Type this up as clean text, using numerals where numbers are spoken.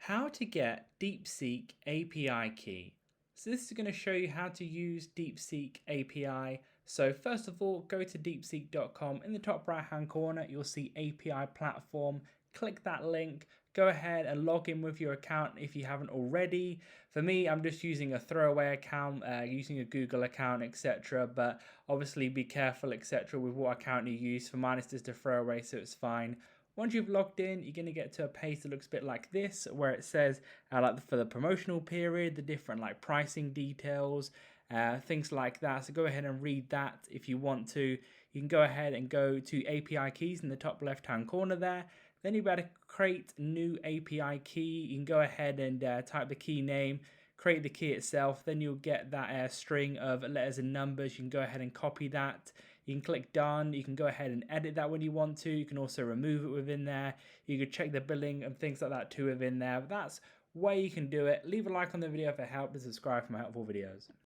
How to get DeepSeek API Key. So this is going to show you how to use DeepSeek API. So first of all, go to deepseek.com. In the top right hand corner, you'll see API platform. Click that link. Go ahead and log in with your account if you haven't already. For me, I'm just using a throwaway account, using a Google account, etc. But obviously be careful, etc. with what account you use. For mine, it's just a throwaway, so it's fine. Once you've logged in, you're going to get to a page that looks a bit like this, where it says for the promotional period, the different pricing details, things like that. So go ahead and read that if you want to. You can go ahead and go to API keys in the top left hand corner there. Then you've got to create new API key. You can go ahead and type the key name, create the key itself. Then you'll get that string of letters and numbers. You can go ahead and copy that. You can click done. You can go ahead and edit that when you want to. You can also remove it within there. You can check the billing and things like that too within there. But that's where you can do it. Leave a like on the video if it helped and subscribe for more helpful videos.